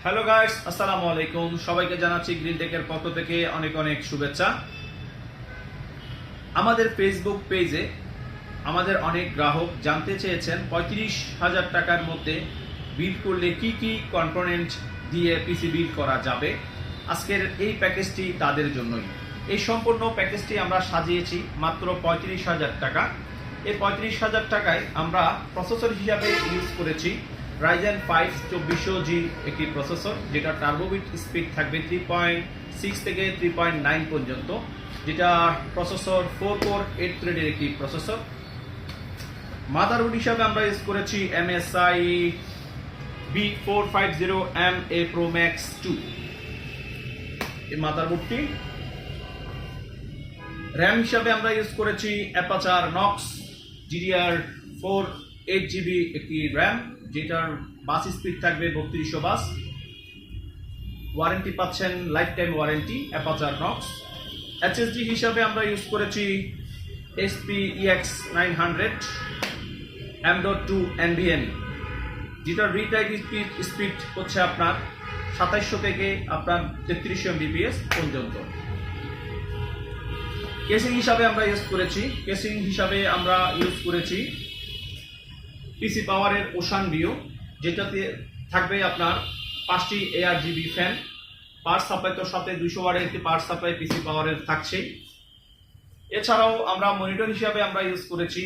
Hello guys, আসসালামু আলাইকুম। সবাইকে জানাচ্ছি গ্রিন টেকের পক্ষ থেকে অনেক অনেক শুভেচ্ছা। আমাদের ফেসবুক পেজে আমাদের অনেক গ্রাহক জানতে চেয়েছেন 35,000 টাকার মধ্যে বিল করলে কি কি কম্পোনেন্ট দিয়ে পিসি বিল করা যাবে। আজকের এই প্যাকেজটি তাদের জন্যই। এই সম্পূর্ণ প্যাকেজটি আমরা সাজিয়েছি মাত্র 35,000 টাকা। এই 35,000 টাকায় আমরা প্রসেসর হিসাবে ইউজ করেছি Ryzen 5 2400G একটি প্রসেসর, যেটা টার্বোবিট স্পিড থাকবে 3.6 থেকে 3.9 পর্যন্ত, যেটা প্রসেসর 4 কোর 8 থ্রেডের একটি প্রসেসর। মাদারবোর্ড হিসাবে আমরা ইউজ করেছি MSI B450MA Pro Max 2 এই মাদারবোর্ডটি। র্যাম হিসাবে আমরা ইউজ করেছি Apache Knox DDR4 8GB একটি র্যাম, যেটার বাস স্পিড থাকবে 3200 বাস। ওয়ারেন্টি পাচ্ছেন life time warranty Apache Knox। HSD হিসাবে আমরা ইউজ করেছি HP EX 900 M.2 NVMe, যেটার রিড রাইট স্পিড হচ্ছে আপনার 2700 থেকে আপনার 3300 MBPS পর্যন্ত। কেসিং হিসাবে আমরা ইউজ করেছি পিসি পাওয়ারের ওশান ভিউ, যেটাতে থাকবে আপনার 5টি ARGB ফ্যান। পাওয়ার সাপ্লাই তো সাথে 200 ওয়াটের একটি পাওয়ার সাপ্লাই পিসি পাওয়ারের থাকছে। এছাড়াও আমরা মনিটর হিসাবে আমরা ইউজ করেছি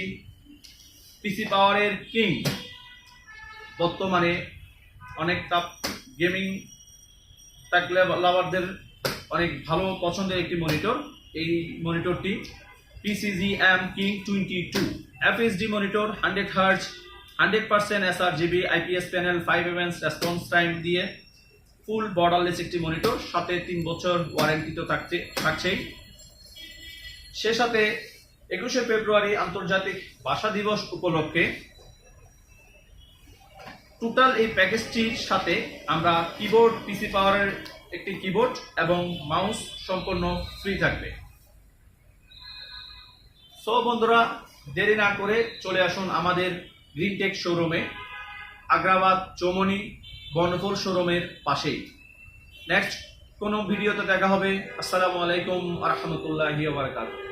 পিসি পাওয়ারের কিং, বর্তমানে অনেক টপ গেমিং লাভারদের অনেক ভালো পছন্দের একটি মনিটর। এই মনিটরটি PCGM King 22 FHD monitor, 100Hz 100% sRGB IPS panel, 5mm response time দিয়ে ফুল বর্ডারলেস একটি মনিটর, সাথে 3 বছর ওয়ারেন্টি তো থাকছেই। সে সাথে 21শে ফেব্রুয়ারি আন্তর্জাতিক ভাষা দিবস উপলক্ষে টোটাল এই প্যাকেজটির সাথে আমরা কিবোর্ড, পিসি পাওয়ারের একটি কিবোর্ড এবং মাউস সম্পূর্ণ ফ্রি থাকবে। সো বন্ধুরা, দেরি না করে চলে আসুন আমাদের গ্রিন টেক শোরুমে, আগ্রাবাদ চৌমনি বর্ণফুল শোরুমের পাশেই। নেক্সট কোনো ভিডিওতে দেখা হবে। আসসালামু আলাইকুম ওয়া রাহমাতুল্লাহি ওয়া বারাকাতুহু।